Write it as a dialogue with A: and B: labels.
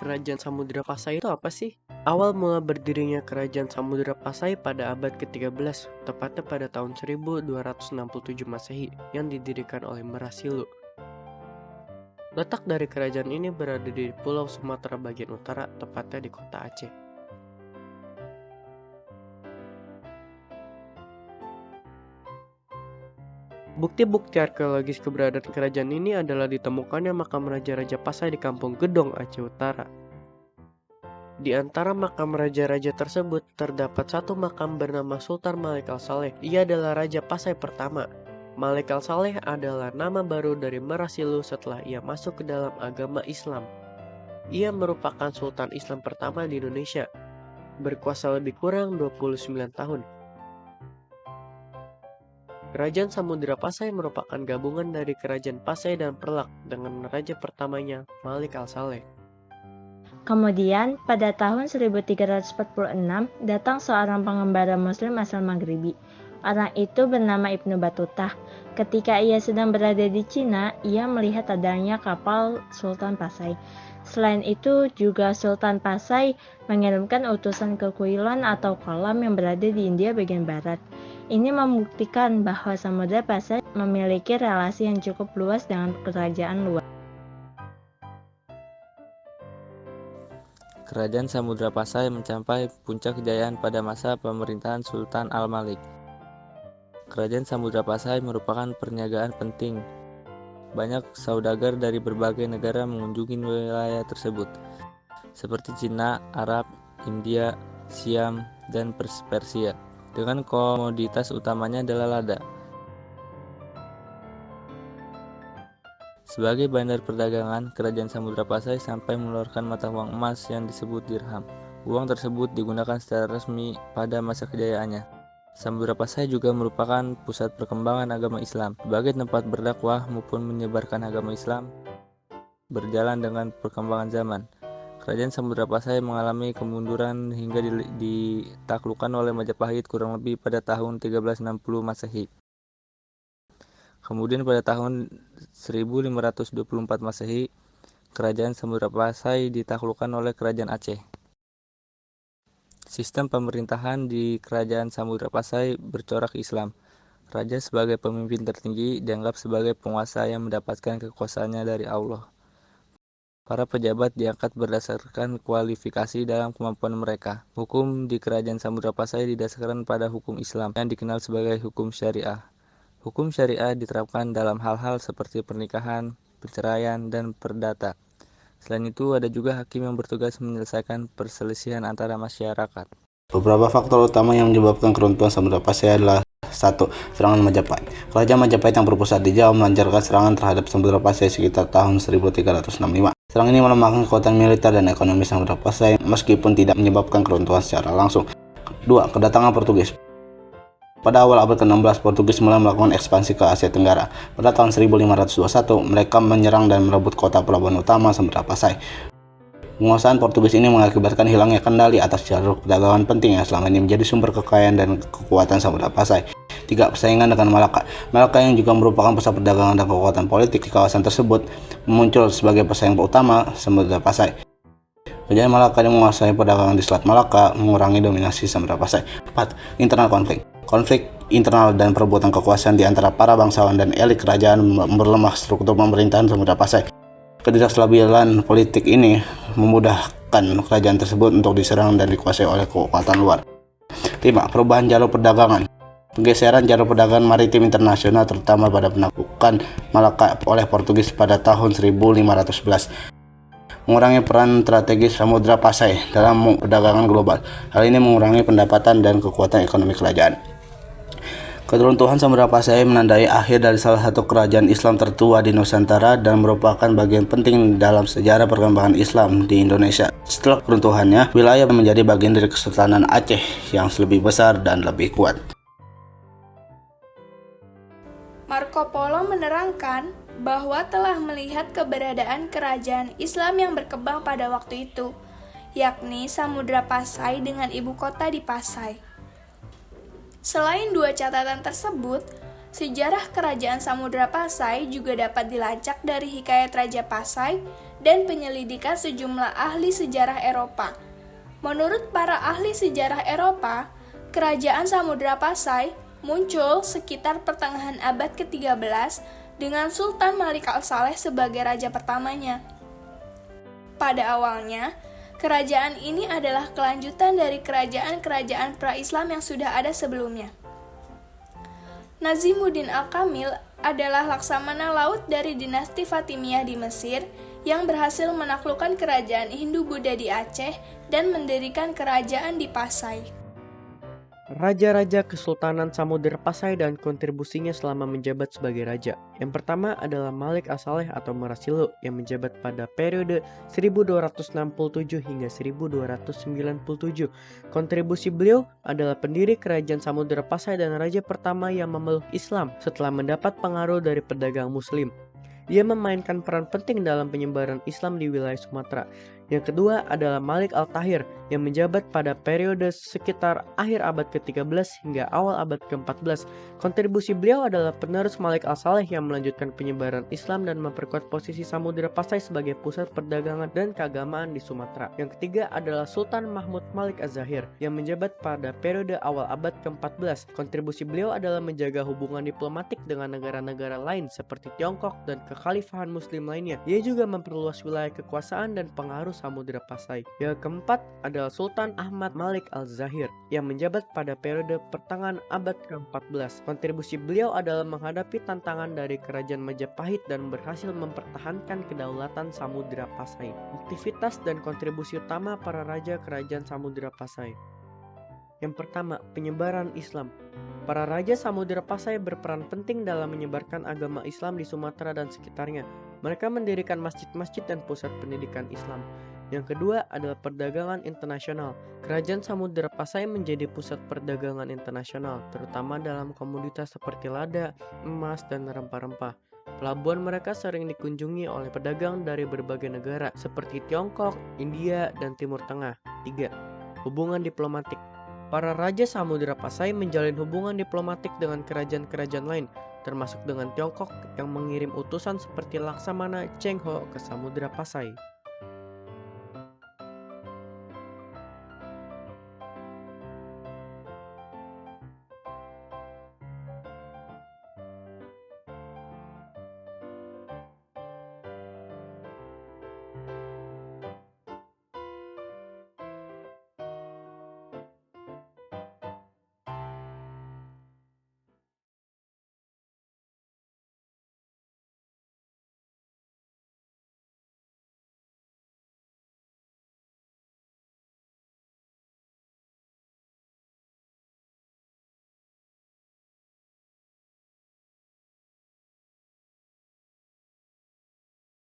A: Kerajaan Samudra Pasai itu apa sih? Awal mula berdirinya Kerajaan Samudra Pasai pada abad ke-13, tepatnya pada tahun 1267 Masehi, yang didirikan oleh Merasilu. Letak dari kerajaan ini berada di Pulau Sumatera bagian utara, tepatnya di kota Aceh. Bukti-bukti arkeologis keberadaan kerajaan ini adalah ditemukannya makam Raja-Raja Pasai di Kampung Gedong, Aceh Utara. Di antara makam raja-raja tersebut, terdapat satu makam bernama Sultan Malik Al-Saleh. Ia adalah Raja Pasai pertama. Malik Al-Saleh adalah nama baru dari Merasilu setelah ia masuk ke dalam agama Islam. Ia merupakan Sultan Islam pertama di Indonesia, berkuasa lebih kurang 29 tahun. Kerajaan Samudra Pasai merupakan gabungan dari Kerajaan Pasai dan Perlak dengan raja pertamanya Malik Al-Saleh.
B: Kemudian, pada tahun 1346, datang seorang pengembara muslim asal Maghribi. Orang itu bernama Ibnu Batutah. Ketika ia sedang berada di Cina, ia melihat adanya kapal Sultan Pasai. Selain itu, juga Sultan Pasai mengirimkan utusan ke Quilon atau Kolam yang berada di India bagian barat. Ini membuktikan bahwa Samudra Pasai memiliki relasi yang cukup luas dengan kerajaan luar.
C: Kerajaan Samudra Pasai mencapai puncak kejayaan pada masa pemerintahan Sultan Al-Malik. Kerajaan Samudra Pasai merupakan perniagaan penting. Banyak saudagar dari berbagai negara mengunjungi wilayah tersebut, seperti Cina, Arab, India, Siam, dan Persia, dengan komoditas utamanya adalah lada. Sebagai bandar perdagangan, Kerajaan Samudra Pasai sampai mengeluarkan mata uang emas yang disebut dirham. Uang tersebut digunakan secara resmi pada masa kejayaannya. Samudra Pasai juga merupakan pusat perkembangan agama Islam. Sebagai tempat berdakwah maupun menyebarkan agama Islam berjalan dengan perkembangan zaman. Kerajaan Samudra Pasai mengalami kemunduran hingga ditaklukkan oleh Majapahit kurang lebih pada tahun 1360 Masehi. Kemudian pada tahun 1524 Masehi, Kerajaan Samudra Pasai ditaklukkan oleh Kerajaan Aceh. Sistem pemerintahan di Kerajaan Samudra Pasai bercorak Islam. Raja sebagai pemimpin tertinggi dianggap sebagai penguasa yang mendapatkan kekuasaannya dari Allah. Para pejabat diangkat berdasarkan kualifikasi dalam kemampuan mereka. Hukum di Kerajaan Samudra Pasai didasarkan pada hukum Islam yang dikenal sebagai hukum syariah. Hukum syariah diterapkan dalam hal-hal seperti pernikahan, perceraian, dan perdata. Selain itu, ada juga hakim yang bertugas menyelesaikan perselisihan antara masyarakat.
D: Beberapa faktor utama yang menyebabkan keruntuhan Samudra Pasai adalah 1. Serangan Majapahit. Kerajaan Majapahit yang berpusat di Jawa melancarkan serangan terhadap Samudra Pasai sekitar tahun 1365. Serangan ini melemahkan kekuatan militer dan ekonomi Samudra Pasai meskipun tidak menyebabkan keruntuhan secara langsung. 2. Kedatangan Portugis. Pada awal abad ke-16, Portugis mulai melakukan ekspansi ke Asia Tenggara. Pada tahun 1521, mereka menyerang dan merebut kota pelabuhan utama Samudra Pasai. Penguasaan Portugis ini mengakibatkan hilangnya kendali atas jalur perdagangan penting yang selama ini menjadi sumber kekayaan dan kekuatan Samudra Pasai. 3. Persaingan dengan Malaka. Malaka yang juga merupakan pusat perdagangan dan kekuatan politik di kawasan tersebut muncul sebagai pesaing utama Samudra Pasai. Kerajaan Malaka yang menguasai perdagangan di Selat Malaka mengurangi dominasi Samudra Pasai. 4. Internal konflik. Konflik internal dan perebutan kekuasaan di antara para bangsawan dan elit kerajaan memperlemah struktur pemerintahan Samudra Pasai. Ketidakstabilan politik ini memudahkan kerajaan tersebut untuk diserang dan dikuasai oleh kekuatan luar. 5. Perubahan jalur perdagangan. Penggeseran jalur perdagangan maritim internasional terutama pada penaklukan Malaka oleh Portugis pada tahun 1511. Mengurangi peran strategis Samudra Pasai dalam perdagangan global. Hal ini mengurangi pendapatan dan kekuatan ekonomi kerajaan. Keruntuhan Samudra Pasai menandai akhir dari salah satu kerajaan Islam tertua di Nusantara dan merupakan bagian penting dalam sejarah perkembangan Islam di Indonesia. Setelah keruntuhannya, wilayah menjadi bagian dari Kesultanan Aceh yang lebih besar dan lebih kuat.
E: Marco Polo menerangkan bahwa telah melihat keberadaan kerajaan Islam yang berkembang pada waktu itu, yakni Samudra Pasai dengan ibu kota di Pasai. Selain dua catatan tersebut, Sejarah kerajaan Samudra Pasai juga dapat dilacak dari hikayat Raja Pasai dan penyelidikan sejumlah ahli sejarah Eropa. Menurut para ahli sejarah Eropa, kerajaan Samudra Pasai muncul sekitar pertengahan abad ke-13 dengan Sultan Malik Al-Saleh sebagai raja pertamanya. Pada awalnya, kerajaan ini adalah kelanjutan dari kerajaan-kerajaan pra-Islam yang sudah ada sebelumnya. Nazimuddin Al-Kamil adalah laksamana laut dari dinasti Fatimiyah di Mesir yang berhasil menaklukkan kerajaan Hindu-Buddha di Aceh dan mendirikan kerajaan di Pasai.
A: Raja-raja Kesultanan Samudra Pasai dan kontribusinya selama menjabat sebagai raja. Yang pertama adalah Malik As-Saleh atau Marasilu yang menjabat pada periode 1267 hingga 1297. Kontribusi beliau adalah pendiri kerajaan Samudra Pasai dan raja pertama yang memeluk Islam setelah mendapat pengaruh dari pedagang muslim. Ia memainkan peran penting dalam penyebaran Islam di wilayah Sumatera. Yang kedua adalah Malik Al-Tahir yang menjabat pada periode sekitar akhir abad ke-13 hingga awal abad ke-14. Kontribusi beliau adalah penerus Malik Al-Saleh yang melanjutkan penyebaran Islam dan memperkuat posisi Samudra Pasai sebagai pusat perdagangan dan keagamaan di Sumatera. Yang ketiga adalah Sultan Mahmud Malik Az-Zahir yang menjabat pada periode awal abad ke-14. Kontribusi beliau adalah menjaga hubungan diplomatik dengan negara-negara lain seperti Tiongkok dan kekhalifahan muslim lainnya. Ia juga memperluas wilayah kekuasaan dan pengaruh Samudra Pasai. Yang keempat adalah Sultan Ahmad Malik Al-Zahir yang menjabat pada periode pertengahan abad ke-14. Kontribusi beliau adalah menghadapi tantangan dari kerajaan Majapahit dan berhasil mempertahankan kedaulatan Samudra Pasai. Aktivitas dan kontribusi utama para raja kerajaan Samudra Pasai. Yang pertama, penyebaran Islam. Para raja Samudra Pasai berperan penting dalam menyebarkan agama Islam di Sumatera dan sekitarnya. Mereka mendirikan masjid-masjid dan pusat pendidikan Islam. Yang kedua adalah perdagangan internasional. Kerajaan Samudra Pasai menjadi pusat perdagangan internasional, terutama dalam komoditas seperti lada, emas, dan rempah-rempah. Pelabuhan mereka sering dikunjungi oleh pedagang dari berbagai negara seperti Tiongkok, India, dan Timur Tengah. 3. Hubungan diplomatik. Para raja Samudra Pasai menjalin hubungan diplomatik dengan kerajaan-kerajaan lain, termasuk dengan Tiongkok yang mengirim utusan seperti Laksamana Cheng Ho ke Samudra Pasai.